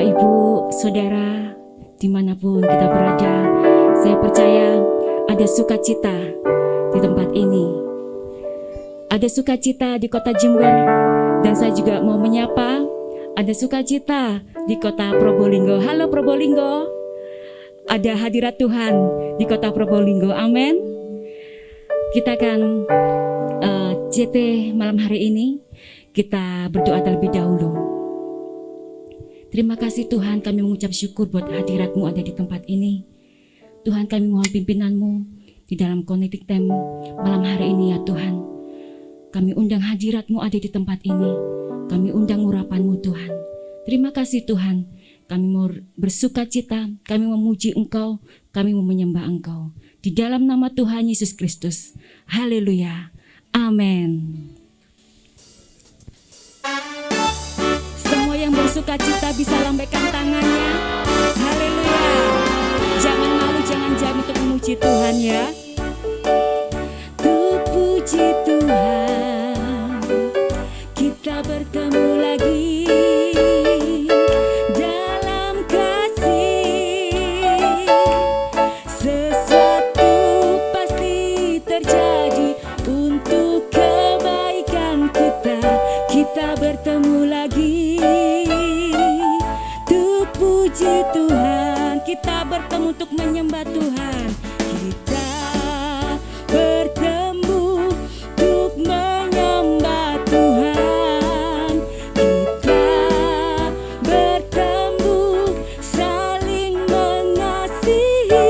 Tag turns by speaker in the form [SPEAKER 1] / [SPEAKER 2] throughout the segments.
[SPEAKER 1] Bapak, Ibu, Saudara, dimanapun kita berada, saya percaya ada sukacita di tempat ini. Ada sukacita di kota Jember, dan saya juga mau menyapa ada sukacita di kota Probolinggo. Halo Probolinggo, ada hadirat Tuhan di kota Probolinggo. Amin. Kita akan CT malam hari ini, kita berdoa terlebih dahulu. Terima kasih Tuhan, kami mengucap syukur buat hadirat-Mu ada di tempat ini. Tuhan, kami mohon pimpinan-Mu di dalam connecting time malam hari ini ya Tuhan. Kami undang hadirat-Mu ada di tempat ini. Kami undang urapan-Mu Tuhan. Terima kasih Tuhan, kami mau bersuka cita, kami memuji Engkau, kami mau menyembah Engkau. Di dalam nama Tuhan Yesus Kristus. Haleluya. Amin. Semua yang bersuka cita bisa lambaikan tangannya. Haleluya. Jangan malu, jangan jam untuk memuji Tuhan ya. Tuh puji Tuhan, kita bertemu lagi dalam kasih. Sesuatu pasti terjadi untuk kebaikan kita. Kita bertemu lagi. Tuh puji Tuhan, kita bertemu untuk menyembah Tuhan. Kita bertemu untuk menyembah Tuhan. Kita bertemu saling mengasihi.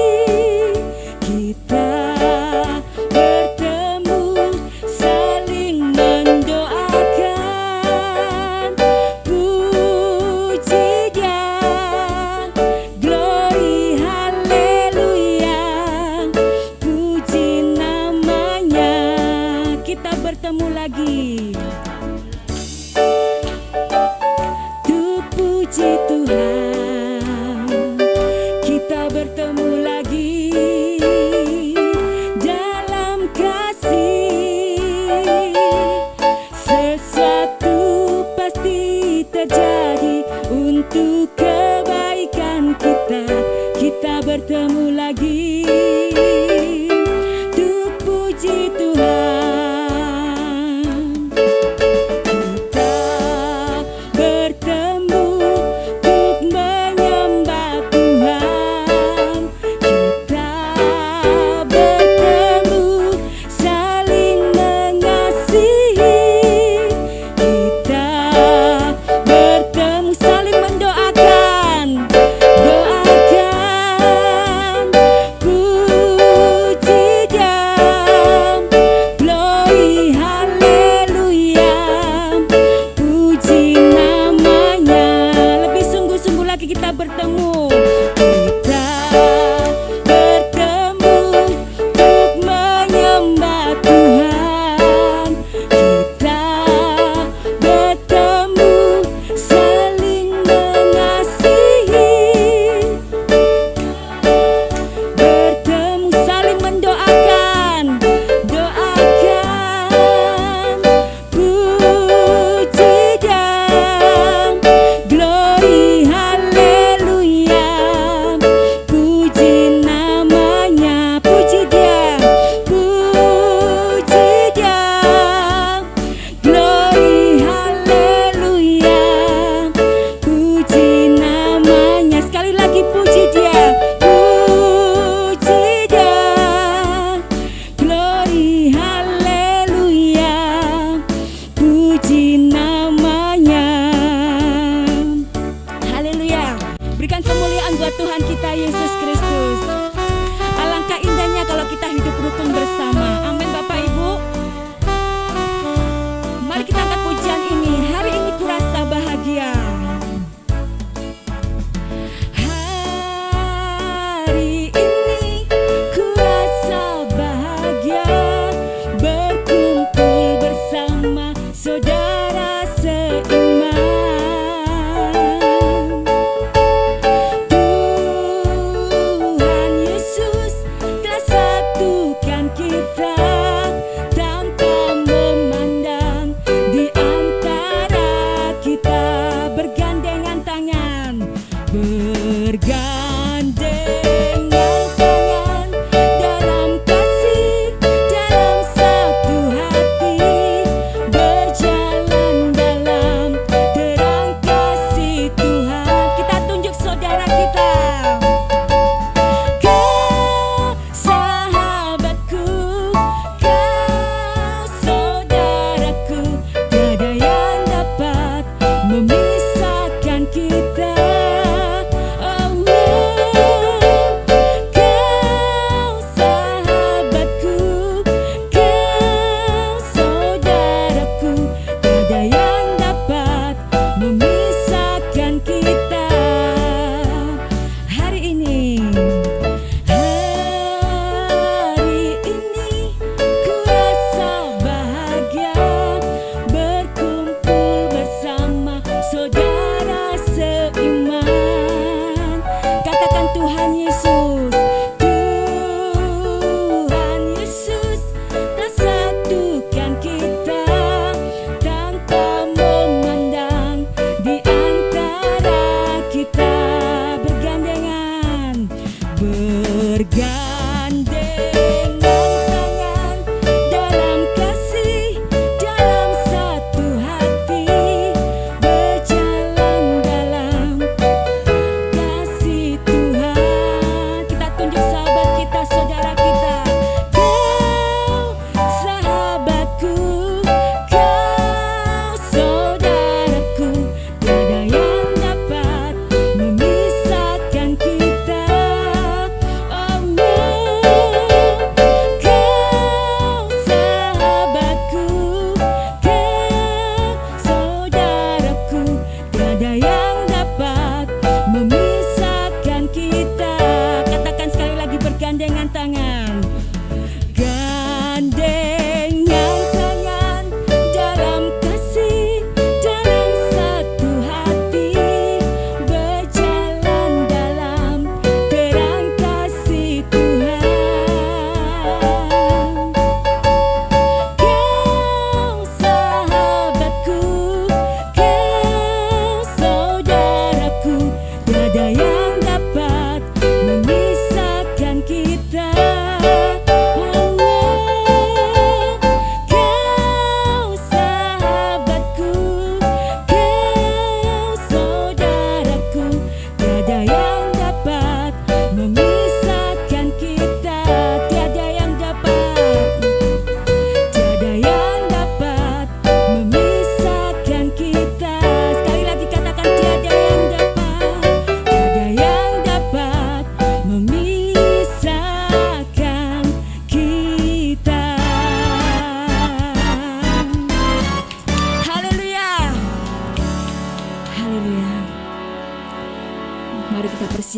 [SPEAKER 1] Kita bertemu saling mendoakan. Puji Dia, glory haleluya, puji namanya. Kita bertemu lagi. Tuh puji Tuhan, kita bertemu lagi dalam kasih. Sesuatu pasti terjadi untuk kebaikan kita. Kita bertemu lagi. Tuh puji Tuhan.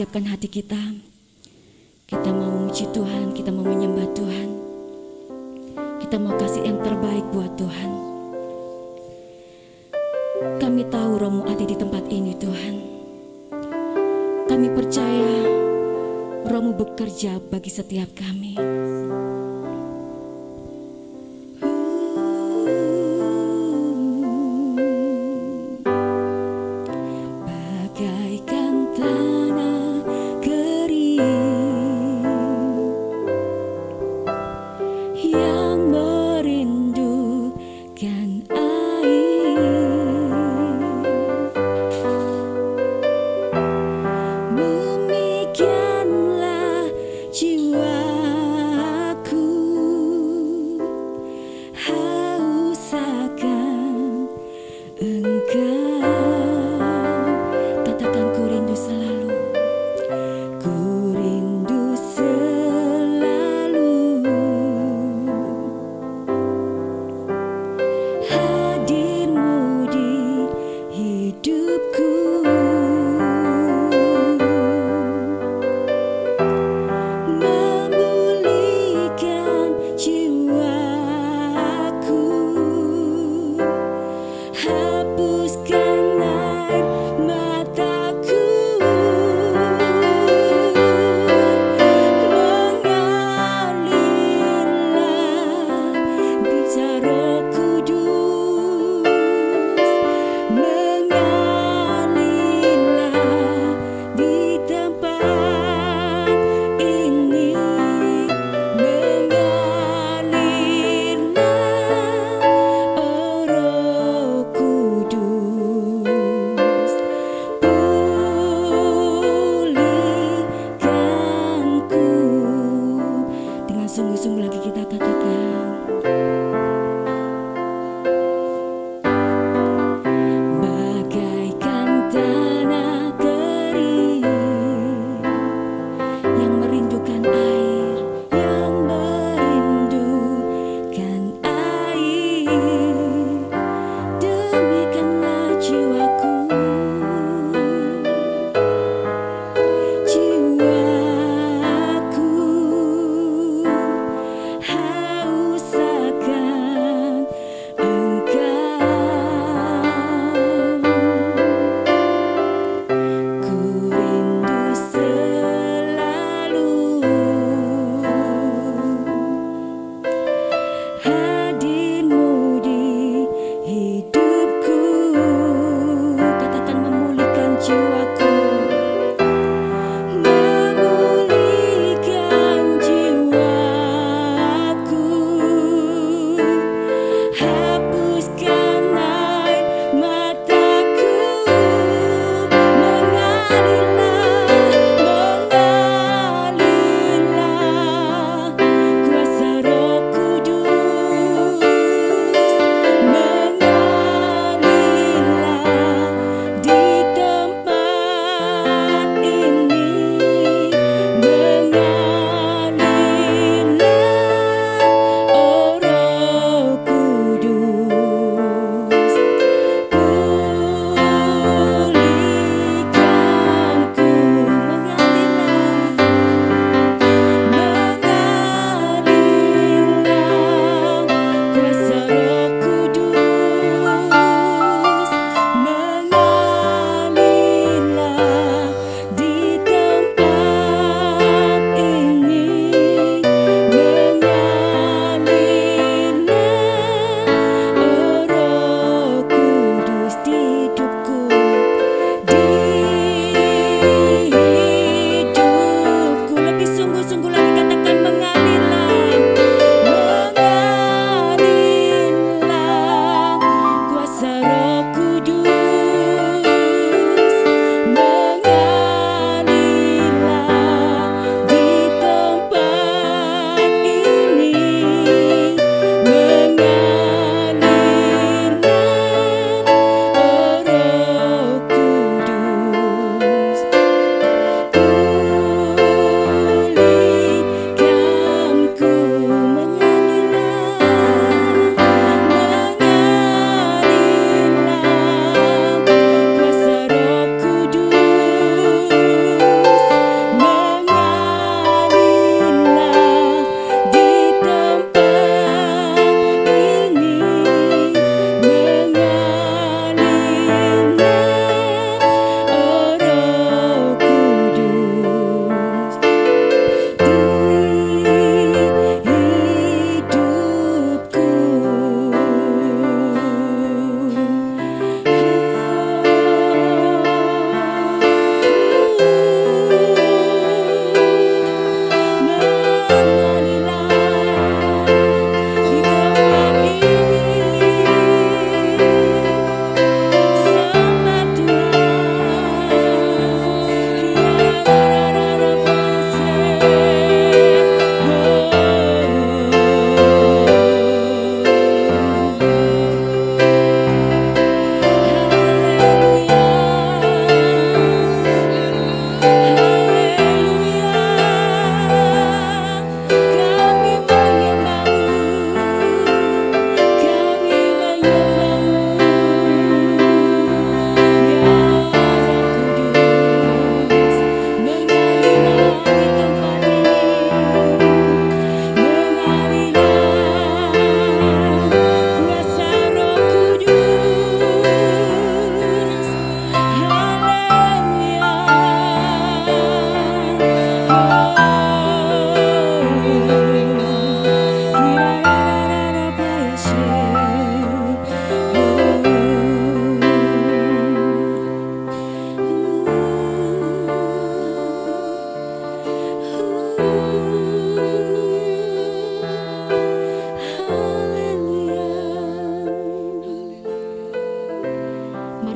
[SPEAKER 1] siapkan hati kita. Kita mau memuji Tuhan, kita mau menyembah Tuhan. Kita mau kasih yang terbaik buat Tuhan. Kami tahu Roh-Mu ada di tempat ini Tuhan. Kami percaya Roh-Mu bekerja bagi setiap kami. Bagaikan tanah kering yang merindukan air, demikianlah jiwa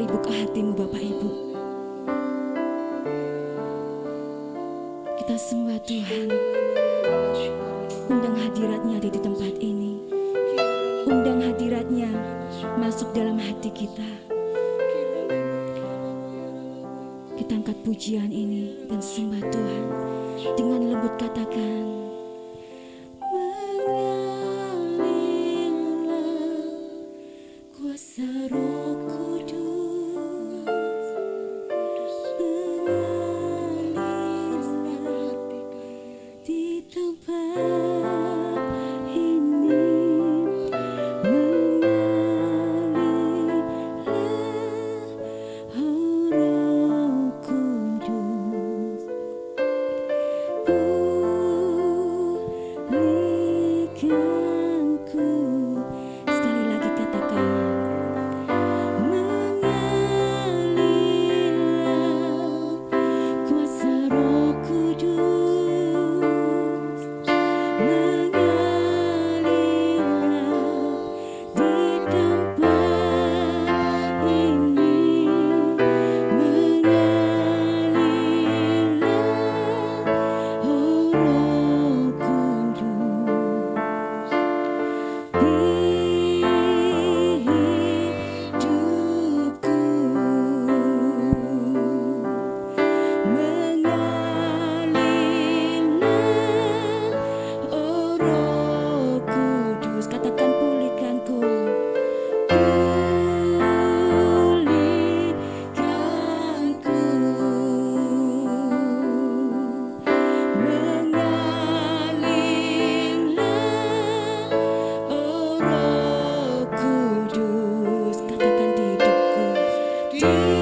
[SPEAKER 1] buka hatimu Bapak Ibu. Kita sembah Tuhan. Undang hadiratnya di tempat ini. Undang hadiratnya masuk dalam hati kita. Kita angkat pujian ini dan sembah Tuhan. Dengan lembut katakan, mengalirlah kuasa Roh Kudus, mengalirlah di tempat ini, mengalirlah Roh Kudus, pulihkanku. Sekali lagi katakan, mengalirlah kuasa Roh Kudus, mengalirlah di tempat ini, mengalirlah Roh Kudus di hidupku, mengalirlah Roh Kudus. Katakan, pulihkanku, pulihkanku, mengalirlah Roh Kudus. Katakan, di hidupku, di hidupku.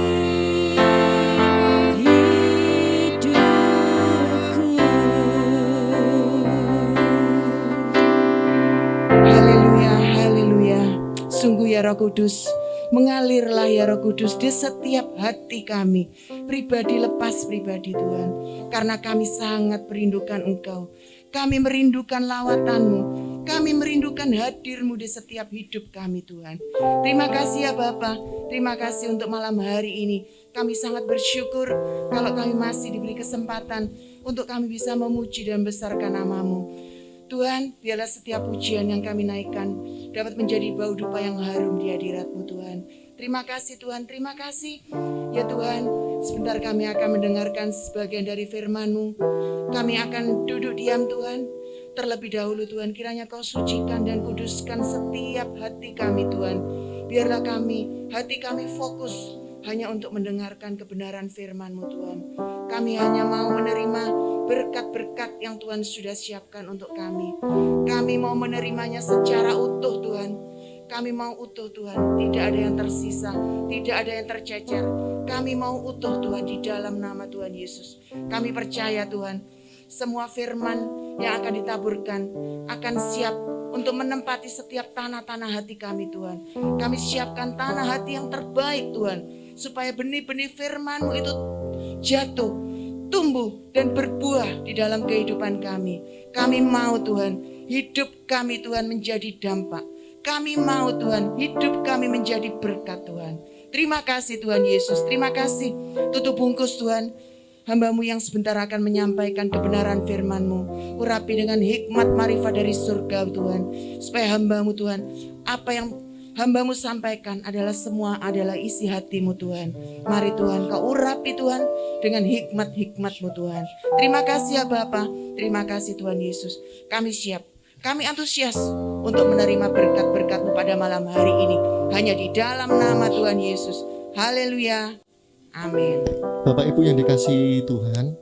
[SPEAKER 2] Haleluya, haleluya. Sungguh ya Roh Kudus, mengalirlah ya Roh Kudus di setiap hati kami, pribadi lepas pribadi Tuhan. Karena kami sangat merindukan Engkau. Kami merindukan lawatan-Mu. Kami merindukan hadir-Mu di setiap hidup kami Tuhan. Terima kasih ya Bapa. Terima kasih untuk malam hari ini. Kami sangat bersyukur kalau kami masih diberi kesempatan untuk kami bisa memuji dan besarkan nama-Mu. Tuhan, biarlah setiap pujian yang kami naikkan dapat menjadi bau dupa yang harum di hadirat-Mu Tuhan. Terima kasih Tuhan, terima kasih. Ya Tuhan, sebentar kami akan mendengarkan sebagian dari firman-Mu. Kami akan duduk diam Tuhan. Terlebih dahulu Tuhan, kiranya Kau sucikan dan kuduskan setiap hati kami Tuhan. Biarlah hati kami fokus hanya untuk mendengarkan kebenaran firman-Mu Tuhan. Kami hanya mau menerima berkat-berkat yang Tuhan sudah siapkan untuk kami. Kami mau menerimanya secara utuh Tuhan. Kami mau utuh Tuhan, tidak ada yang tersisa, tidak ada yang tercecer. Kami mau utuh Tuhan di dalam nama Tuhan Yesus. Kami percaya Tuhan, semua firman yang akan ditaburkan akan siap untuk menempati setiap tanah-tanah hati kami Tuhan. Kami siapkan tanah hati yang terbaik Tuhan, supaya benih-benih firman-Mu itu jatuh, tumbuh dan berbuah di dalam kehidupan kami. Kami mau Tuhan, hidup kami Tuhan menjadi dampak. Kami mau Tuhan, hidup kami menjadi berkat Tuhan. Terima kasih Tuhan Yesus, terima kasih. Tutup bungkus Tuhan, hamba-Mu yang sebentar akan menyampaikan kebenaran firman-Mu. Urapi dengan hikmat marifat dari surga Tuhan. Supaya hamba-Mu Tuhan, apa yang hamba-Mu sampaikan semua adalah isi hati-Mu Tuhan. Mari Tuhan, Kau urapi Tuhan dengan hikmat-hikmat-Mu Tuhan. Terima kasih ya Bapa, terima kasih Tuhan Yesus. Kami siap, kami antusias untuk menerima berkat-berkat-Mu pada malam hari ini. Hanya di dalam nama Tuhan Yesus. Haleluya. Amin.
[SPEAKER 3] Bapak Ibu yang dikasihi Tuhan,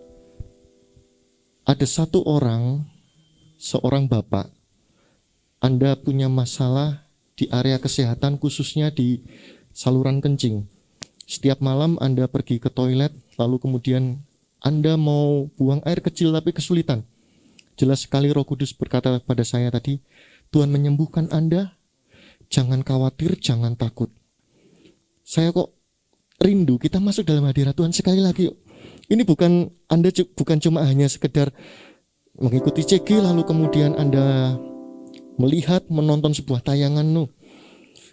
[SPEAKER 3] ada satu orang, seorang bapak, Anda punya masalah di area kesehatan, khususnya di saluran kencing. Setiap malam Anda pergi ke toilet, lalu kemudian Anda mau buang air kecil tapi kesulitan. Jelas sekali Roh Kudus berkata pada saya tadi, Tuhan menyembuhkan Anda, jangan khawatir, jangan takut. Saya kok rindu kita masuk dalam hadirat Tuhan sekali lagi. Ini Anda bukan cuma hanya sekedar mengikuti CG lalu kemudian Anda melihat, menonton sebuah tayangan.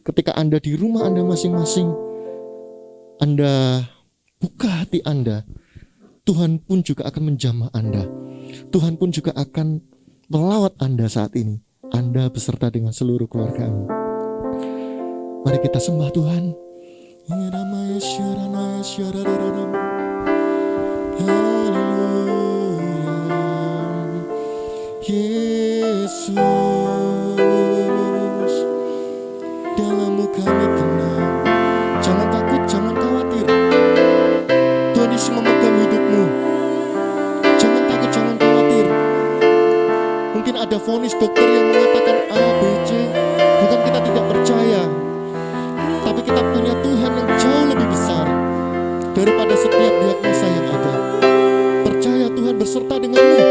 [SPEAKER 3] Ketika Anda di rumah Anda masing-masing, Anda buka hati Anda, Tuhan pun juga akan menjamah Anda. Tuhan pun juga akan melawat Anda saat ini, Anda beserta dengan seluruh keluargamu. Mari kita sembah Tuhan. Yesus, dalam-Mu kami tenang. Jangan takut, jangan khawatir. Tuhan Yesus memegang hidupmu. Jangan takut, jangan khawatir. Mungkin ada vonis dokter yang mengatakan A, B, C. Bukan kita tidak percaya, tapi kita punya Tuhan yang jauh lebih besar daripada setiap diagnosa yang ada. Percaya Tuhan beserta denganmu.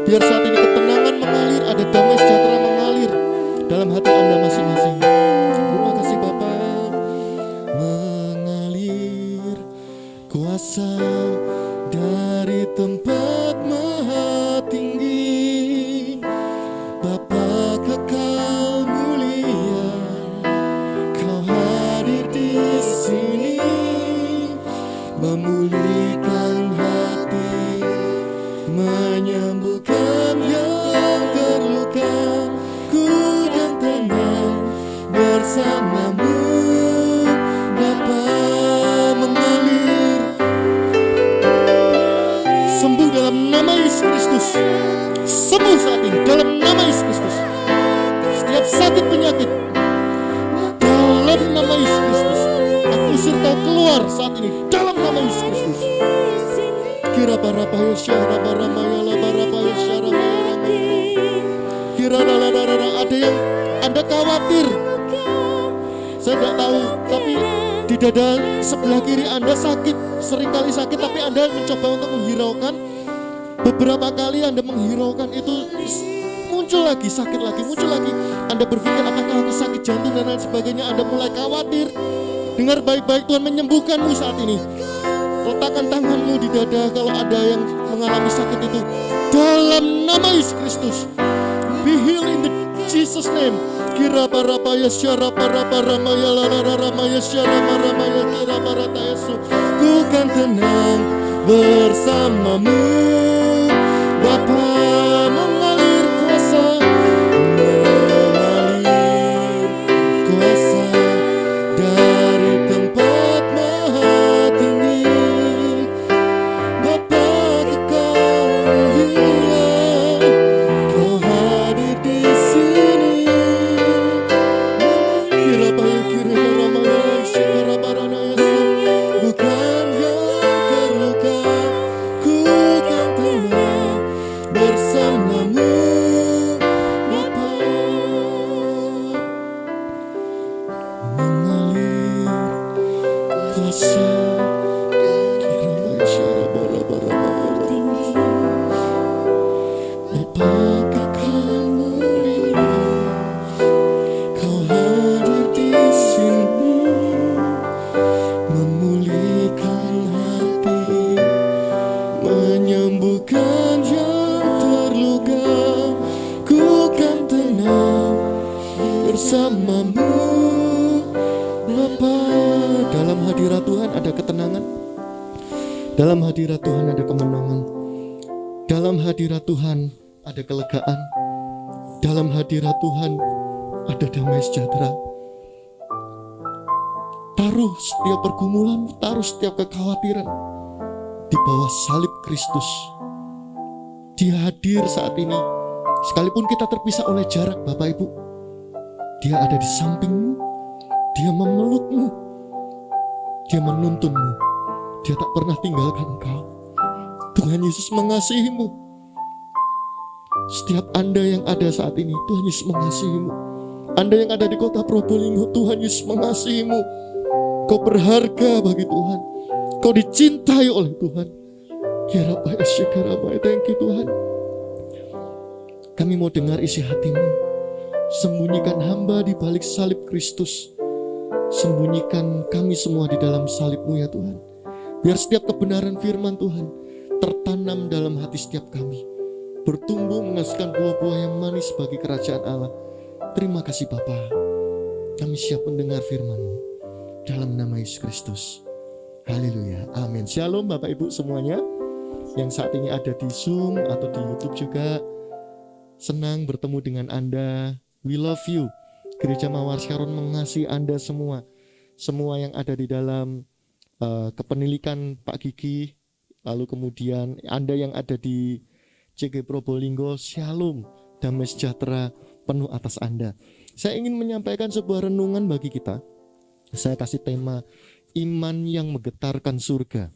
[SPEAKER 3] Biar saat ini ketenangan mengalir, ada damai sejahtera mengalir dalam hati Anda masing-masing. Terima kasih Bapa. Mengalir kuasa dari tempat maha tinggi, Bapa kekal mulia, Kau hadir di sini, memulihkan hati, menyembuhkan yang terluka. Ku dan tenang bersamamu, Bapa. Mengalir, sembuh dalam nama Yesus Kristus. Sembuh saat ini dalam nama Yesus Kristus. Setiap sakit penyakit dalam nama Yesus Kristus, aku usir kau keluar saat ini dalam nama Yesus Kristus. Kira barapaya syara baramaya la barapaya syara baramaya. Kira ada yang Anda khawatir. Saya tidak tahu, tapi di dada sebelah kiri Anda sakit, seringkali sakit, tapi Anda mencoba untuk menghiraukan. Beberapa kali Anda menghiraukan itu muncul lagi, sakit lagi, muncul lagi. Anda berpikir apakah aku sakit jantung dan lain sebagainya. Anda mulai khawatir. Dengar baik-baik, Tuhan menyembuhkanmu saat ini. Letakkan tanganmu di dada kalau ada yang mengalami sakit itu. Dalam nama Yesus Kristus, be healed in the Jesus name. Kira barapaya syara paraparamaya lararamaya syara maramaya kira barataya su. Ku kan tenang bersamamu, Bapa. Mengalir kuasa, mengalir kuasa dari tempat maha tinggi, Bapa kekal mulia, Kau hadir di sini. Kira baik kira baramaya syara baranaya su. Bukan yang terluka, ku kan tenang bersamamu, Bapa. Mengalir kuasa kiranya syara bara-bara tinggi, Bapa kekal mulia, Kau hadir di sini, memulihkan hati, menyembuhkan yang terluka. Ku kan tenang bersamamu, Bapa. Dalam hadirat Tuhan ada ketenangan. Dalam hadirat Tuhan ada kemenangan. Dalam hadirat Tuhan ada kelegaan. Dalam hadirat Tuhan ada damai sejahtera. Taruh setiap pergumulan, taruh setiap kekhawatiran di bawah salib Kristus. Dia hadir saat ini. Sekalipun kita terpisah oleh jarak, Bapak Ibu, Dia ada di sampingmu. Dia memelukmu. Dia menuntunmu. Dia tak pernah tinggalkan engkau. Tuhan Yesus mengasihimu. Setiap Anda yang ada saat ini, Tuhan Yesus mengasihimu. Anda yang ada di kota Probolinggo, Tuhan Yesus mengasihimu. Kau berharga bagi Tuhan. Kau dicintai oleh Tuhan. Thank you Tuhan. Kami mau dengar isi hatimu. Sembunyikan hamba di balik salib Kristus. Sembunyikan kami semua di dalam salib-Mu ya Tuhan. Biar setiap kebenaran firman Tuhan tertanam dalam hati setiap kami. Bertumbuh menghasilkan buah-buah yang manis bagi kerajaan Allah. Terima kasih Bapa. Kami siap mendengar firman-Mu dalam nama Yesus Kristus. Haleluya, amin. Shalom Bapak Ibu semuanya yang saat ini ada di Zoom atau di YouTube juga. Senang bertemu dengan Anda. We love you. Gereja Mawar Sharon mengasihi Anda semua. Semua yang ada di dalam kepenilikan Pak Gigi, lalu kemudian Anda yang ada di CG Probolinggo, shalom, damai sejahtera penuh atas Anda. Saya ingin menyampaikan sebuah renungan bagi kita. Saya kasih tema iman yang menggetarkan surga.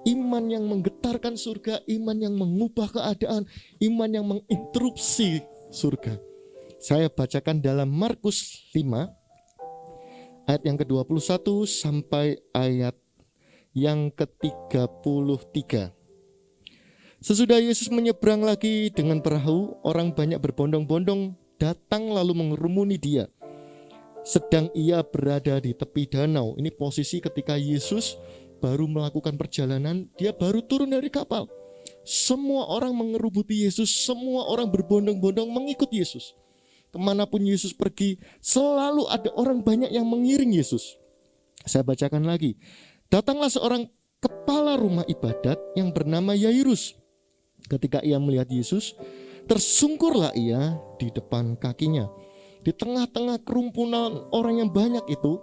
[SPEAKER 3] Iman yang menggetarkan surga, iman yang mengubah keadaan, iman yang menginterupsi surga. Saya bacakan dalam Markus 5 ayat yang ke-21 sampai ayat yang ke-33. Sesudah Yesus menyeberang lagi dengan perahu, orang banyak berbondong-bondong datang lalu mengerumuni dia. Sedang ia berada di tepi danau. Ini posisi ketika Yesus baru melakukan perjalanan, dia baru turun dari kapal. Semua orang mengerubuti Yesus, semua orang berbondong-bondong mengikut Yesus. Kemanapun Yesus pergi, selalu ada orang banyak yang mengiring Yesus. Saya bacakan lagi. Datanglah seorang kepala rumah ibadat yang bernama Yairus. Ketika ia melihat Yesus, tersungkurlah ia di depan kakinya. Di tengah-tengah kerumpunan orang yang banyak itu,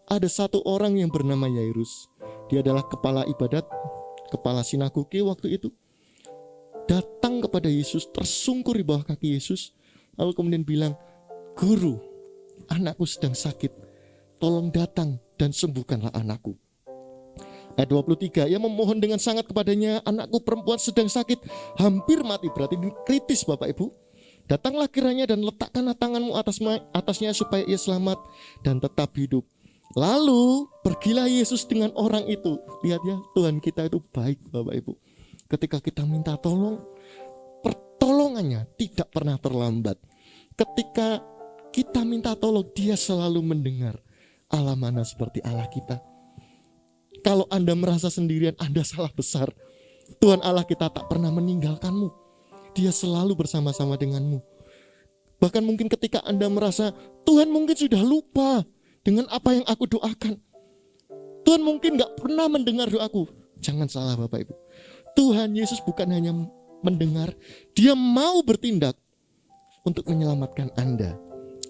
[SPEAKER 3] ada satu orang yang bernama Yairus. Dia adalah kepala ibadat, kepala sinagoge waktu itu. Datang kepada Yesus, tersungkur di bawah kaki Yesus, lalu kemudian bilang, "Guru, anakku sedang sakit, tolong datang dan sembuhkanlah anakku." Ayat 23, ia memohon dengan sangat kepadanya, "Anakku perempuan sedang sakit, hampir mati." Berarti ini kritis Bapak Ibu. "Datanglah kiranya dan letakkanlah tanganmu atasnya supaya ia selamat dan tetap hidup." Lalu pergilah Yesus dengan orang itu. Lihat ya, Tuhan kita itu baik Bapak Ibu. Ketika kita minta tolong, pertolongannya tidak pernah terlambat. Ketika kita minta tolong, dia selalu mendengar. Allah mana seperti Allah kita. Kalau Anda merasa sendirian, Anda salah besar. Tuhan Allah kita tak pernah meninggalkanmu. Dia selalu bersama-sama denganmu. Bahkan mungkin ketika Anda merasa Tuhan mungkin sudah lupa dengan apa yang aku doakan, Tuhan mungkin gak pernah mendengar doaku. Jangan salah Bapak Ibu. Tuhan Yesus bukan hanya mendengar, dia mau bertindak untuk menyelamatkan Anda.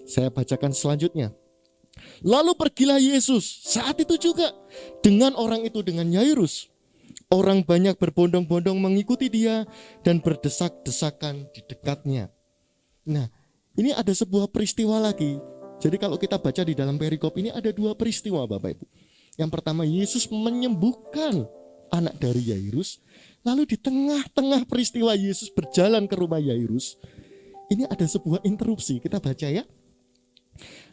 [SPEAKER 3] Saya bacakan selanjutnya. Lalu pergilah Yesus saat itu juga dengan orang itu, dengan Yairus. Orang banyak berbondong-bondong mengikuti dia dan berdesak-desakan di dekatnya. Nah, ini ada sebuah peristiwa lagi. Jadi kalau kita baca di dalam perikop ini ada dua peristiwa Bapak Ibu. Yang pertama, Yesus menyembuhkan anak dari Yairus. Lalu di tengah-tengah peristiwa Yesus berjalan ke rumah Yairus, ini ada sebuah interupsi. Kita baca ya.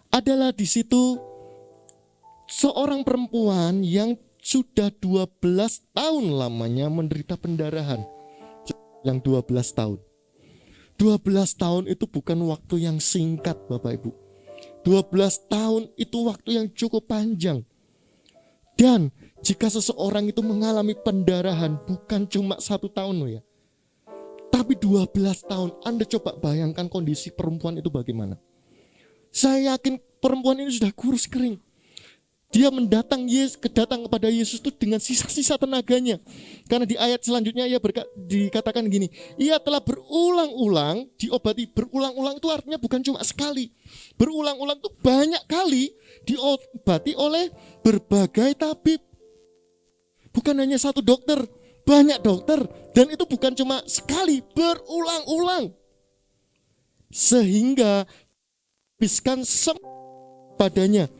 [SPEAKER 3] Adalah di situ seorang perempuan yang sudah 12 tahun lamanya menderita pendarahan. Yang 12 tahun. 12 tahun itu bukan waktu yang singkat Bapak Ibu. 12 tahun itu waktu yang cukup panjang. Dan jika seseorang itu mengalami pendarahan bukan cuma 1 tahun loh ya, tapi 12 tahun. Anda coba bayangkan kondisi perempuan itu bagaimana. Saya yakin perempuan ini sudah kurus kering. Dia datang kepada Yesus itu dengan sisa-sisa tenaganya. Karena di ayat selanjutnya dikatakan gini, ia telah berulang-ulang diobati. Berulang-ulang itu artinya bukan cuma sekali. Berulang-ulang itu banyak kali diobati oleh berbagai tabib. Bukan hanya satu dokter, banyak dokter. Dan itu bukan cuma sekali, berulang-ulang. Sehingga habiskan padanya.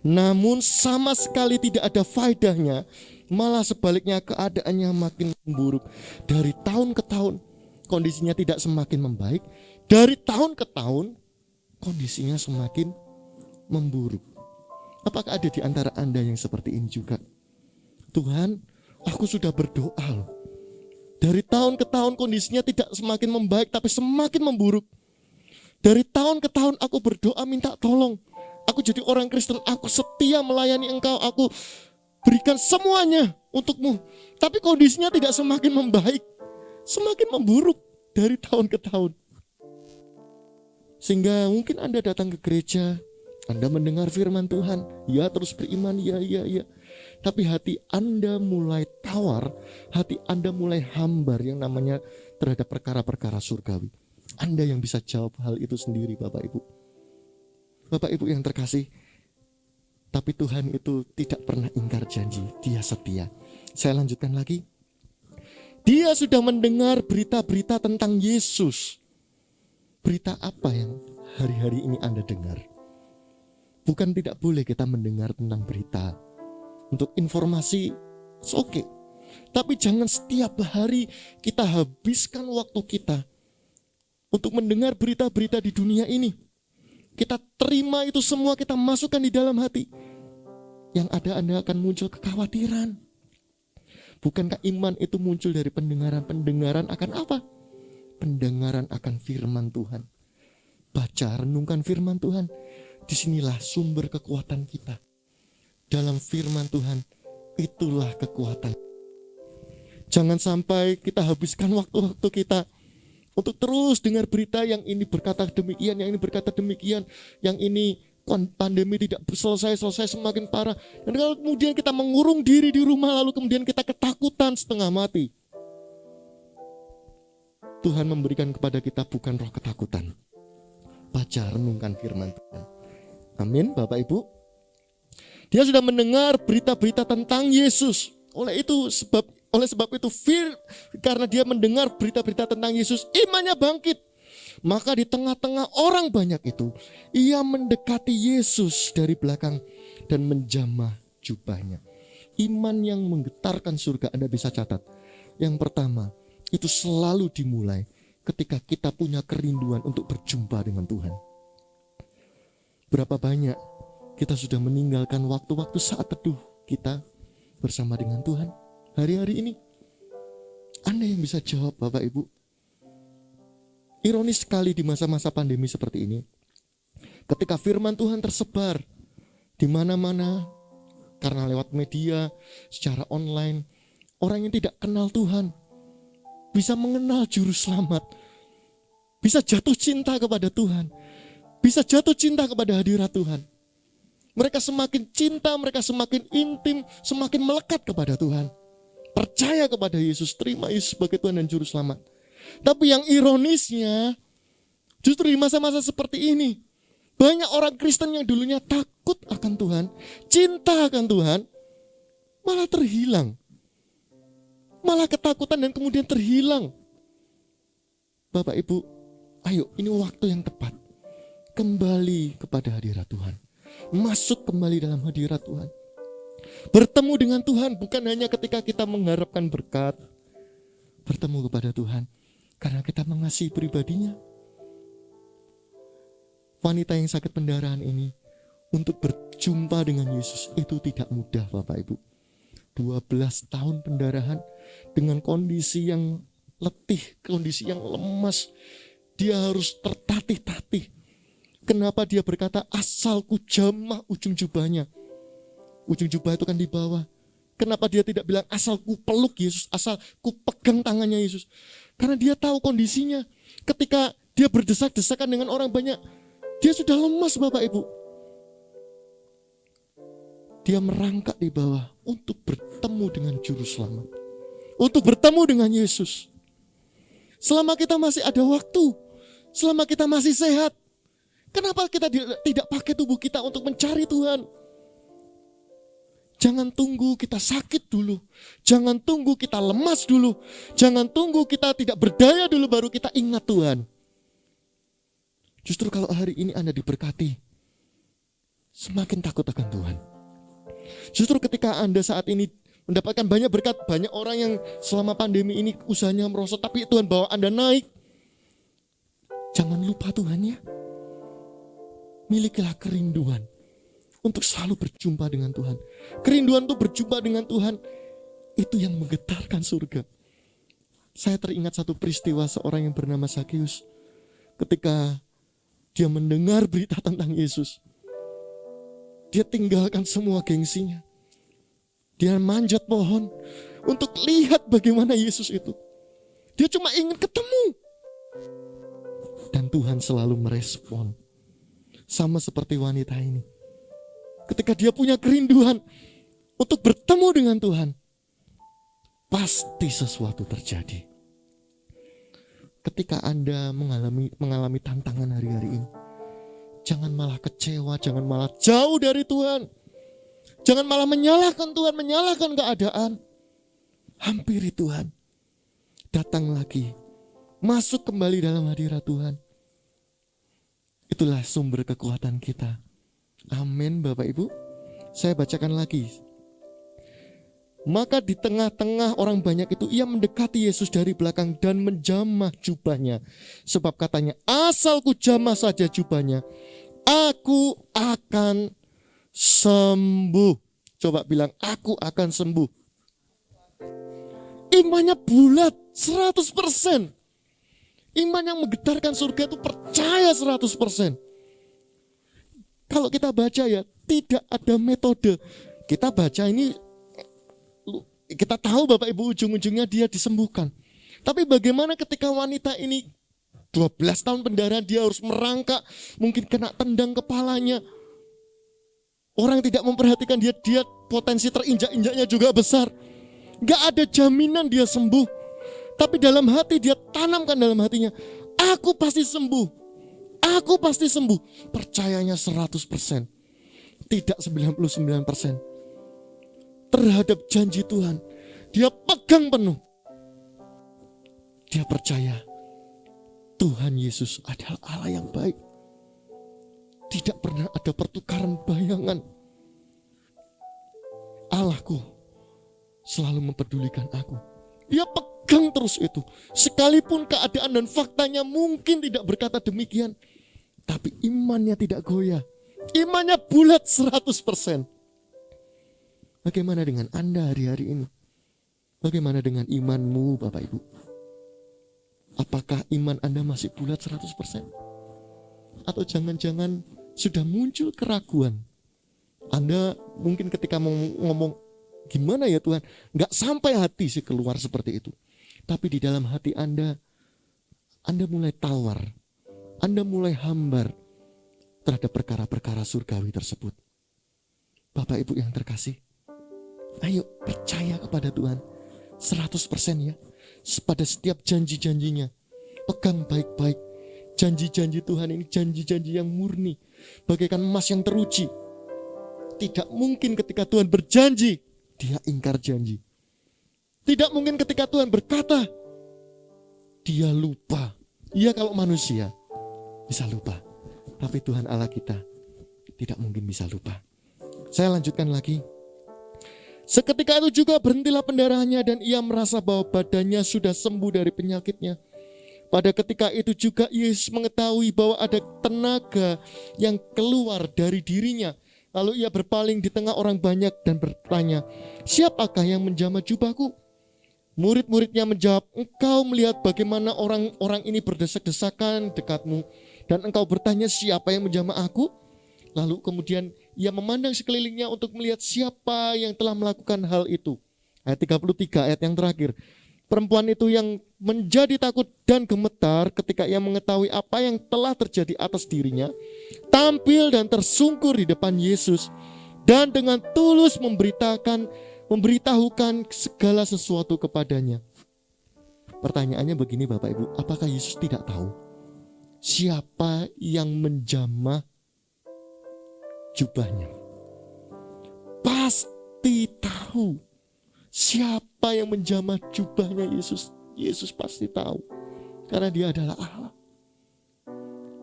[SPEAKER 3] Namun sama sekali tidak ada faedahnya. Malah sebaliknya keadaannya makin memburuk. Dari tahun ke tahun kondisinya tidak semakin membaik. Dari tahun ke tahun kondisinya semakin memburuk. Apakah ada di antara Anda yang seperti ini juga? Tuhan, aku sudah berdoa loh. Dari tahun ke tahun kondisinya tidak semakin membaik, tapi semakin memburuk. Dari tahun ke tahun aku berdoa minta tolong. Aku jadi orang Kristen, aku setia melayani Engkau, aku berikan semuanya untukmu. Tapi kondisinya tidak semakin membaik, semakin memburuk dari tahun ke tahun. Sehingga mungkin Anda datang ke gereja, Anda mendengar firman Tuhan, ya terus beriman, ya. Tapi hati Anda mulai tawar, hati Anda mulai hambar yang namanya terhadap perkara-perkara surgawi. Anda yang bisa jawab hal itu sendiri, Bapak Ibu. Bapak Ibu yang terkasih, tapi Tuhan itu tidak pernah ingkar janji, Dia setia. Saya lanjutkan lagi. Dia sudah mendengar berita-berita tentang Yesus. Berita apa yang hari-hari ini Anda dengar? Bukan tidak boleh kita mendengar tentang berita. Untuk informasi, it's okay. Tapi jangan setiap hari kita habiskan waktu kita untuk mendengar berita-berita di dunia ini. Kita terima itu semua, kita masukkan di dalam hati. Yang ada Anda akan muncul kekhawatiran. Bukankah iman itu muncul dari pendengaran? Pendengaran akan apa? Pendengaran akan firman Tuhan. Baca, renungkan firman Tuhan. Disinilah sumber kekuatan kita. Dalam firman Tuhan, itulah kekuatan. Jangan sampai kita habiskan waktu-waktu kita untuk terus dengar berita yang ini berkata demikian, yang ini berkata demikian, yang ini pandemi tidak selesai semakin parah. Dan kalau kemudian kita mengurung diri di rumah, lalu kemudian kita ketakutan setengah mati. Tuhan memberikan kepada kita bukan roh ketakutan. Baca, renungkan firman Tuhan. Amin, Bapak Ibu. Dia sudah mendengar berita-berita tentang Yesus. Oleh sebab itu, karena dia mendengar berita-berita tentang Yesus, imannya bangkit. Maka di tengah-tengah orang banyak itu, ia mendekati Yesus dari belakang dan menjamah jubahnya. Iman yang menggetarkan surga, Anda bisa catat. Yang pertama, itu selalu dimulai ketika kita punya kerinduan untuk berjumpa dengan Tuhan. Berapa banyak kita sudah meninggalkan waktu-waktu saat teduh kita bersama dengan Tuhan hari-hari ini? Anda yang bisa jawab, Bapak Ibu. Ironis sekali di masa-masa pandemi seperti ini, ketika firman Tuhan tersebar di mana-mana karena lewat media, secara online, orang yang tidak kenal Tuhan bisa mengenal juru selamat, bisa jatuh cinta kepada Tuhan, bisa jatuh cinta kepada hadirat Tuhan. Mereka semakin cinta, mereka semakin intim, semakin melekat kepada Tuhan. Percaya kepada Yesus, terima Yesus sebagai Tuhan dan Juru Selamat. Tapi yang ironisnya, justru di masa-masa seperti ini, banyak orang Kristen yang dulunya takut akan Tuhan, cinta akan Tuhan, malah terhilang. Malah ketakutan dan kemudian terhilang. Bapak Ibu, ayo ini waktu yang tepat. Kembali kepada hadirat Tuhan. Masuk kembali dalam hadirat Tuhan. Bertemu dengan Tuhan bukan hanya ketika kita mengharapkan berkat. Bertemu kepada Tuhan karena kita mengasihi pribadinya. Wanita yang sakit pendarahan ini untuk berjumpa dengan Yesus itu tidak mudah, Bapak Ibu. 12 tahun pendarahan dengan kondisi yang letih, kondisi yang lemas. Dia harus tertatih-tatih. Kenapa dia berkata asal ku jamah ujung jubahnya? Ujung jubah itu kan di bawah. Kenapa dia tidak bilang asal ku peluk Yesus, asal ku pegang tangannya Yesus? Karena dia tahu kondisinya. Ketika dia berdesak-desakan dengan orang banyak, dia sudah lemas, Bapak Ibu. Dia merangkak di bawah untuk bertemu dengan Juru Selamat. Untuk bertemu dengan Yesus. Selama kita masih ada waktu, selama kita masih sehat, kenapa kita tidak pakai tubuh kita untuk mencari Tuhan? Jangan tunggu kita sakit dulu. Jangan tunggu kita lemas dulu. Jangan tunggu kita tidak berdaya dulu baru kita ingat Tuhan. Justru kalau hari ini Anda diberkati, semakin takut akan Tuhan. Justru ketika Anda saat ini mendapatkan banyak berkat, banyak orang yang selama pandemi ini usahanya merosot, tapi Tuhan bawa Anda naik. Jangan lupa Tuhan ya. Milikilah kerinduan untuk selalu berjumpa dengan Tuhan. Kerinduan untuk berjumpa dengan Tuhan, itu yang menggetarkan surga. Saya teringat satu peristiwa seorang yang bernama Zakeus. Ketika dia mendengar berita tentang Yesus, dia tinggalkan semua gengsinya. Dia manjat pohon untuk lihat bagaimana Yesus itu. Dia cuma ingin ketemu. Dan Tuhan selalu merespon. sama seperti wanita ini. Ketika dia punya kerinduan untuk bertemu dengan Tuhan, pasti sesuatu terjadi. Ketika Anda mengalami tantangan hari-hari ini, jangan malah kecewa, jangan malah jauh dari Tuhan. Jangan malah menyalahkan Tuhan, menyalahkan keadaan. Hampiri Tuhan. Datang lagi. Masuk kembali dalam hadirat Tuhan. Itulah sumber kekuatan kita. Amin Bapak Ibu. Saya bacakan lagi. Maka di tengah-tengah orang banyak itu ia mendekati Yesus dari belakang dan menjamah jubahnya. Sebab katanya, asal ku jamah saja jubahnya, aku akan sembuh. Coba bilang, aku akan sembuh. Imannya bulat 100%. Iman yang menggetarkan surga itu percaya 100%. Kalau kita baca ya, tidak ada metode. Kita baca ini, kita tahu Bapak Ibu ujung-ujungnya dia disembuhkan. Tapi bagaimana ketika wanita ini 12 tahun pendarahan, dia harus merangkak, mungkin kena tendang kepalanya. Orang tidak memperhatikan dia potensi terinjak-injaknya juga besar. Gak ada jaminan dia sembuh. Tapi dalam hati dia tanamkan dalam hatinya, aku pasti sembuh. Aku pasti sembuh. Percayanya 100%. Tidak 99%. Terhadap janji Tuhan, dia pegang penuh. Dia percaya Tuhan Yesus adalah Allah yang baik. Tidak pernah ada pertukaran bayangan. Allahku selalu mempedulikan aku. Dia pegang terus itu. Sekalipun keadaan dan faktanya mungkin tidak berkata demikian, tapi imannya tidak goyah. Imannya bulat 100%. Bagaimana dengan Anda hari-hari ini? Bagaimana dengan imanmu Bapak Ibu? Apakah iman Anda masih bulat 100%? Atau jangan-jangan sudah muncul keraguan? Anda mungkin ketika mau ngomong, gimana ya Tuhan? Gak sampai hati sih keluar seperti itu. Tapi di dalam hati Anda mulai tawar. Anda mulai hambar terhadap perkara-perkara surgawi tersebut. Bapak Ibu yang terkasih, ayo percaya kepada Tuhan 100% ya. Pada setiap janji-janjinya, pegang baik-baik. Janji-janji Tuhan ini janji-janji yang murni, bagaikan emas yang teruji. Tidak mungkin ketika Tuhan berjanji dia ingkar janji. Tidak mungkin ketika Tuhan berkata dia lupa. Iya, kalau manusia bisa lupa, tapi Tuhan Allah kita tidak mungkin bisa lupa. Saya lanjutkan lagi. Seketika itu juga berhentilah pendarahannya dan ia merasa bahwa badannya sudah sembuh dari penyakitnya. Pada ketika itu juga Yesus mengetahui bahwa ada tenaga yang keluar dari dirinya. Lalu ia berpaling di tengah orang banyak dan bertanya, siapakah yang menjamah jubahku? Murid-muridnya menjawab, engkau melihat bagaimana orang-orang ini berdesak-desakan dekatmu, dan engkau bertanya siapa yang menjamah aku? Lalu kemudian ia memandang sekelilingnya untuk melihat siapa yang telah melakukan hal itu. Ayat 33, ayat yang terakhir. Perempuan itu yang menjadi takut dan gemetar ketika ia mengetahui apa yang telah terjadi atas dirinya, tampil dan tersungkur di depan Yesus dan dengan tulus memberitahukan segala sesuatu kepadanya. Pertanyaannya begini Bapak Ibu, apakah Yesus tidak tahu siapa yang menjamah jubahnya? Pasti tahu. Siapa yang menjamah jubahnya Yesus? Yesus pasti tahu. Karena dia adalah Allah.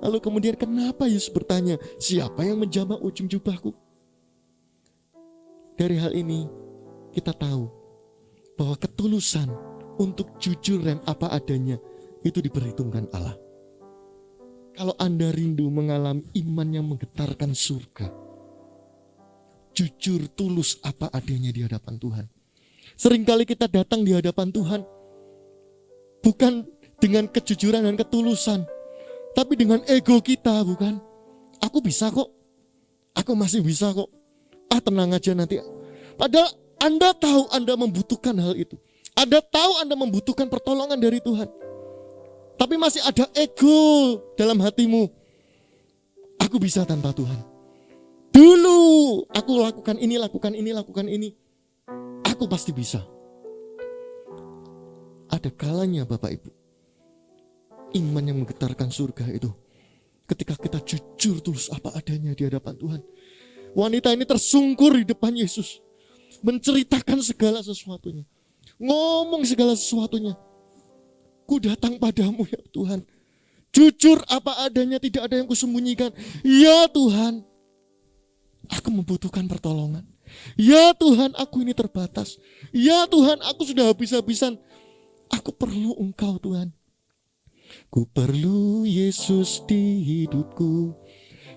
[SPEAKER 3] Lalu kemudian kenapa Yesus bertanya, siapa yang menjamah ujung jubahku? Dari hal ini kita tahu bahwa ketulusan untuk jujur dan apa adanya itu diperhitungkan Allah. Kalau Anda rindu mengalami iman yang menggetarkan surga, jujur tulus apa adanya di hadapan Tuhan. Seringkali kita datang di hadapan Tuhan bukan dengan kejujuran dan ketulusan, tapi dengan ego kita, bukan? Aku bisa kok, aku masih bisa kok. Tenang aja nanti. Padahal Anda tahu Anda membutuhkan hal itu. Anda tahu Anda membutuhkan pertolongan dari Tuhan. Tapi masih ada ego dalam hatimu. aku bisa tanpa Tuhan. Dulu aku lakukan ini. Aku pasti bisa. Ada kalanya Bapak Ibu, iman yang menggetarkan surga itu ketika kita jujur tulus apa adanya di hadapan Tuhan. Wanita ini tersungkur di depan Yesus, menceritakan segala sesuatunya, ngomong segala sesuatunya. Ku datang padamu ya Tuhan, jujur apa adanya, tidak ada yang kusembunyikan. Ya Tuhan, aku membutuhkan pertolongan. Ya Tuhan, aku ini terbatas. Ya Tuhan, aku sudah habis-habisan. Aku perlu Engkau Tuhan. Ku perlu Yesus di hidupku.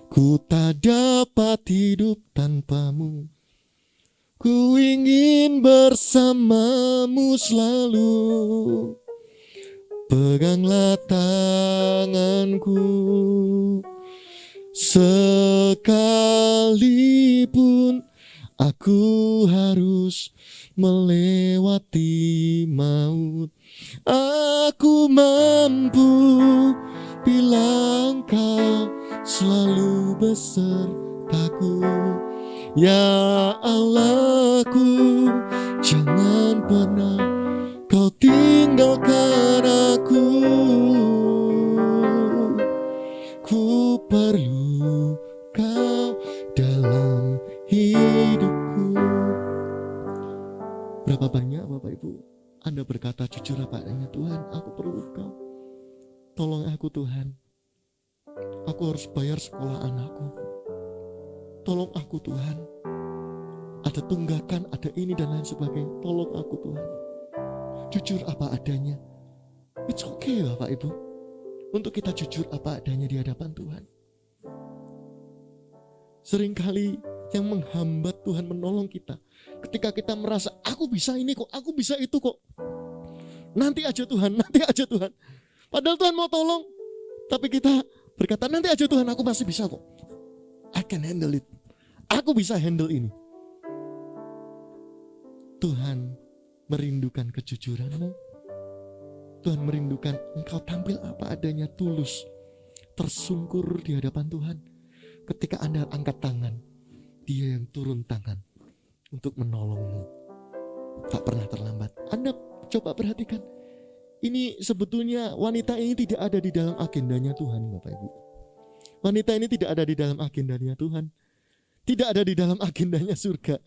[SPEAKER 3] Ku tak dapat hidup tanpamu. Ku ingin bersamamu selalu. Peganglah tanganku. Sekalipun aku harus melewati maut, aku mampu bila Engkau selalu besertaku. Ya Allahku, jangan pernah Kau tinggalkan aku. Ku perlu Kau dalam hidupku. Berapa banyak Bapak Ibu Anda berkata jujur apa adanya, Tuhan, aku perlu Kau. Tolong aku Tuhan. Aku harus bayar sekolah anakku. Tolong aku Tuhan. Ada tunggakan, ada ini dan lain sebagainya. Tolong aku Tuhan. Jujur apa adanya. It's okay Bapak Ibu, untuk kita jujur apa adanya di hadapan Tuhan. Seringkali yang menghambat Tuhan menolong kita, ketika kita merasa aku bisa ini kok, aku bisa itu kok. Nanti aja Tuhan, nanti aja Tuhan. Padahal Tuhan mau tolong, tapi kita berkata nanti aja Tuhan, aku masih bisa kok. I can handle it. Aku bisa handle ini. Tuhan merindukan kejujuranmu. Tuhan merindukan engkau tampil apa adanya, tulus, tersungkur di hadapan Tuhan. Ketika Anda angkat tangan, Dia yang turun tangan untuk menolongmu. Tak pernah terlambat. Anda coba perhatikan, ini sebetulnya wanita ini tidak ada di dalam agendanya Tuhan, Bapak Ibu. Wanita ini tidak ada di dalam agendanya Tuhan. Tidak ada di dalam agendanya surga.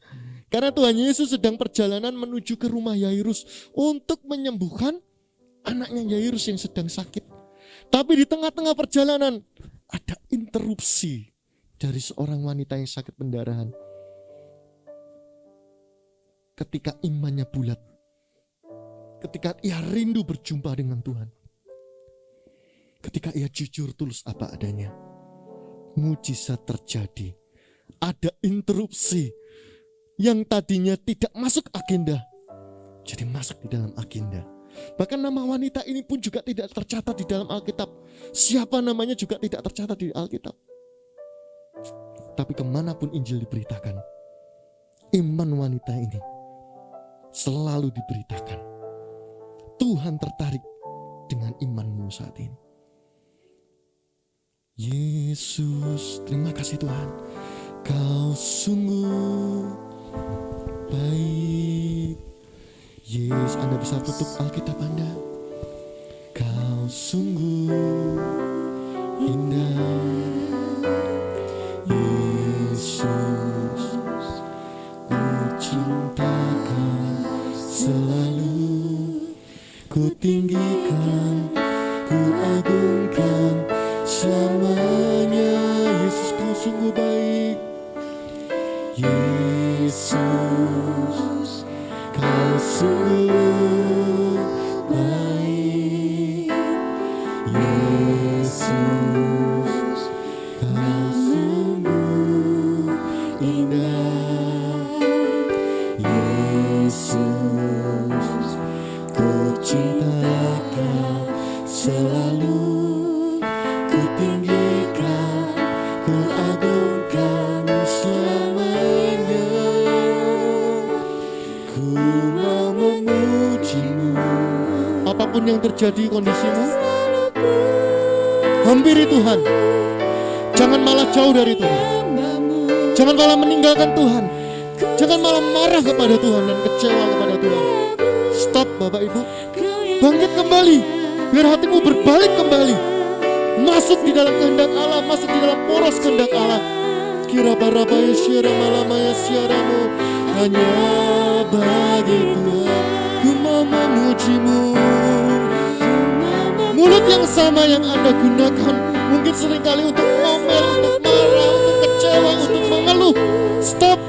[SPEAKER 3] Karena Tuhan Yesus sedang perjalanan menuju ke rumah Yairus untuk menyembuhkan anaknya Yairus yang sedang sakit. Tapi di tengah-tengah perjalanan ada interupsi dari seorang wanita yang sakit pendarahan. Ketika imannya bulat, ketika ia rindu berjumpa dengan Tuhan, ketika ia jujur tulus apa adanya, mujizat terjadi. Ada interupsi yang tadinya tidak masuk agenda, jadi masuk di dalam agenda. Bahkan nama wanita ini pun juga tidak tercatat di dalam Alkitab. Siapa namanya juga tidak tercatat di Alkitab. Tapi kemanapun Injil diberitakan, iman wanita ini selalu diberitakan. Tuhan tertarik dengan imanmu saat ini. Yesus, terima kasih Tuhan. Kau sungguh baik. Yes, Anda bisa tutup Alkitab Anda. Kau sungguh indah. Yesus, ku cinta Kau selalu. Ku tinggikan, ku agungkan selamanya. Yesus, Kau sungguh baik. Yesus, Kau sungguh baik. Yesus, Kau sungguh indah. Yesus, ku cinta Kau selalu. Ku tinggikan, ku agungkan selamanya. Ku mau memujimu. Apapun yang terjadi kondisimu, hampiri Tuhan. Jangan malah jauh dari Tuhan. Jangan malah meninggalkan Tuhan. Jangan malah marah kepada Tuhan dan kecewa kepada Tuhan. Stop Bapak Ibu. Bangkit kembali. Biar hatimu berbalik kembali. Masuk di dalam kehendak Allah. Masuk di dalam poros kehendak Allah. Kira para baya syara malamaya syaramu. Hanya bagi Tuhan ku mau memujimu. Mulut yang sama yang Anda gunakan mungkin seringkali untuk ngomel, untuk marah, untuk kecewa, untuk mengeluh. Stop.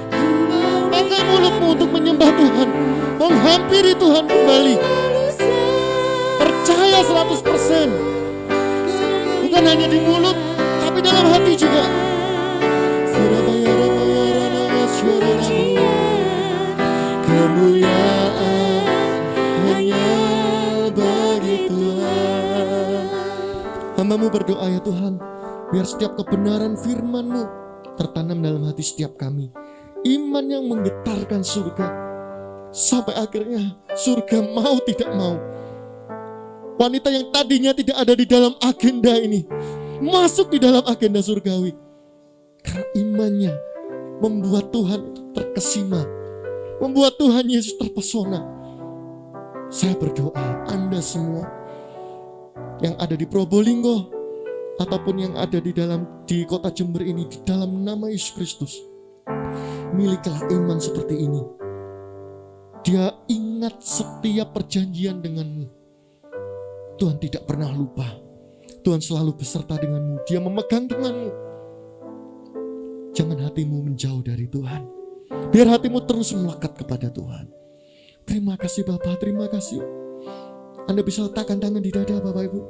[SPEAKER 3] Pakai mulutmu untuk menyembah Tuhan, menghampiri Tuhan kembali. Percaya 100%. Bukan hanya di mulut, tapi dalam hati juga. Kemuliaan hanya bagi Tuhan. Hamba-Mu berdoa ya Tuhan, biar setiap kebenaran firman-Mu tertanam dalam hati setiap kami. Iman yang menggetarkan surga. Sampai akhirnya surga mau tidak mau. Wanita yang tadinya tidak ada di dalam agenda ini masuk di dalam agenda surgawi. Karena imannya membuat Tuhan terkesima, membuat Tuhan Yesus terpesona. Saya berdoa Anda semua yang ada di Probolinggo ataupun yang ada di kota Jember ini, di dalam nama Yesus Kristus, miliklah iman seperti ini. Dia ingat setiap perjanjian denganmu. Tuhan tidak pernah lupa. Tuhan selalu beserta denganmu. Dia memegang tanganmu. Jangan hatimu menjauh dari Tuhan. Biar hatimu terus melekat kepada Tuhan. Terima kasih Bapak, terima kasih. Anda bisa letakkan tangan di dada Bapak Ibu.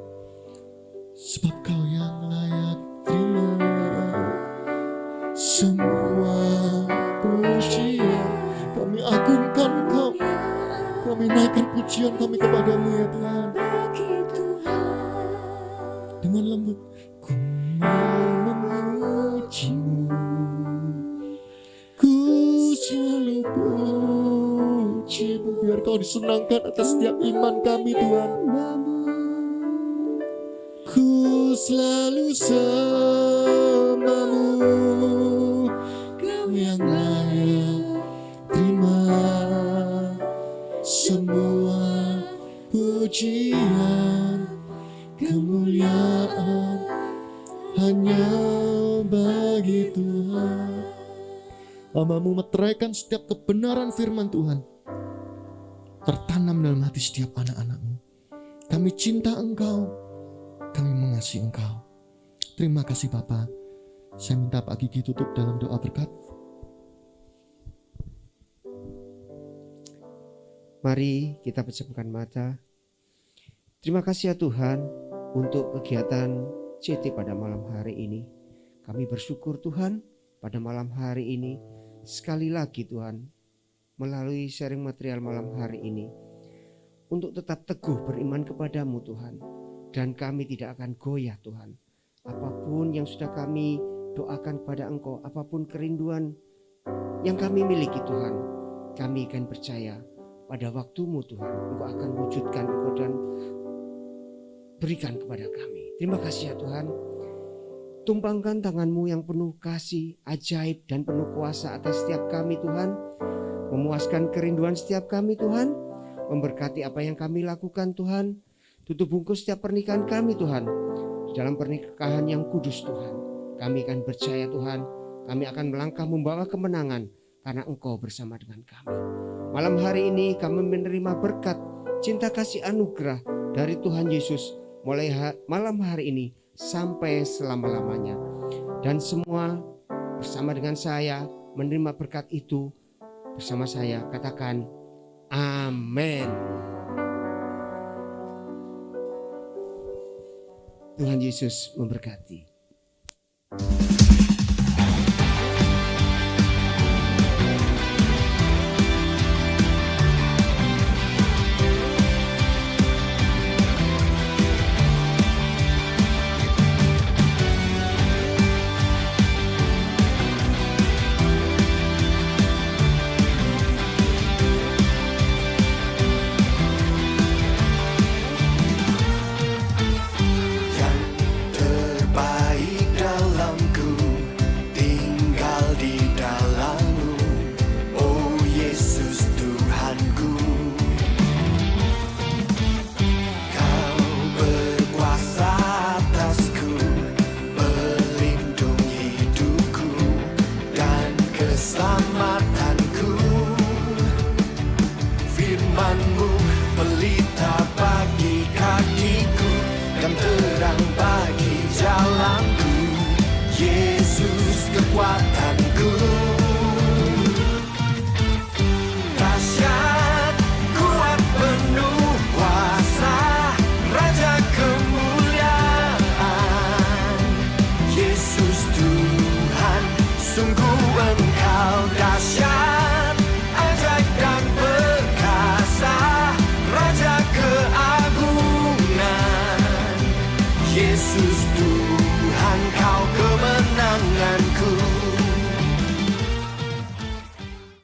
[SPEAKER 3] Sebab Kau yang layak terima semua pujian. Kami agungkan Kau. Kami naikkan pujian kami kepadamu ya Tuhan. Dengan lembut ku mau memujimu. Ku selalu pujimu. Biar Kau disenangkan atas setiap iman kami Tuhan. Ku selalu samamu. Kau yang layak terima semua pujian. Kemuliaan hanya bagi Tuhan. Hamba-Mu meteraikan setiap kebenaran firman Tuhan tertanam dalam hati setiap anak-anak-Mu. Kami cinta Engkau, kami mengasihi Engkau. Terima kasih Bapa. Saya minta Pak Gigi tutup dalam doa berkat.
[SPEAKER 4] Mari kita pejamkan mata. Terima kasih ya Tuhan untuk kegiatan CT pada malam hari ini. Kami bersyukur Tuhan pada malam hari ini. Sekali lagi Tuhan, melalui sharing material malam hari ini, untuk tetap teguh beriman kepadamu Tuhan. Dan kami tidak akan goyah Tuhan. Apapun yang sudah kami doakan kepada Engkau, apapun kerinduan yang kami miliki Tuhan, kami akan percaya pada waktumu Tuhan, Engkau akan wujudkan Engkau dan berikan kepada kami. Terima kasih ya Tuhan. Tumpangkan tangan-Mu yang penuh kasih, ajaib dan penuh kuasa atas setiap kami Tuhan. Memuaskan kerinduan setiap kami Tuhan. Memberkati apa yang kami lakukan Tuhan. Tutup bungkus setiap pernikahan kami Tuhan. Di dalam pernikahan yang kudus Tuhan. Kami akan percaya Tuhan. Kami akan melangkah membawa kemenangan karena Engkau bersama dengan kami. Malam hari ini kami menerima berkat, cinta kasih anugerah dari Tuhan Yesus. Mulai malam hari ini sampai selama-lamanya. Dan semua bersama dengan saya menerima berkat itu bersama saya. Katakan amin. Tuhan Yesus memberkati.
[SPEAKER 5] Yang terbaik kekuatanku. Dahsyat, kuat, penuh kuasa, Raja kemuliaan. Yesus Tuhan, sungguh Engkau dahsyat.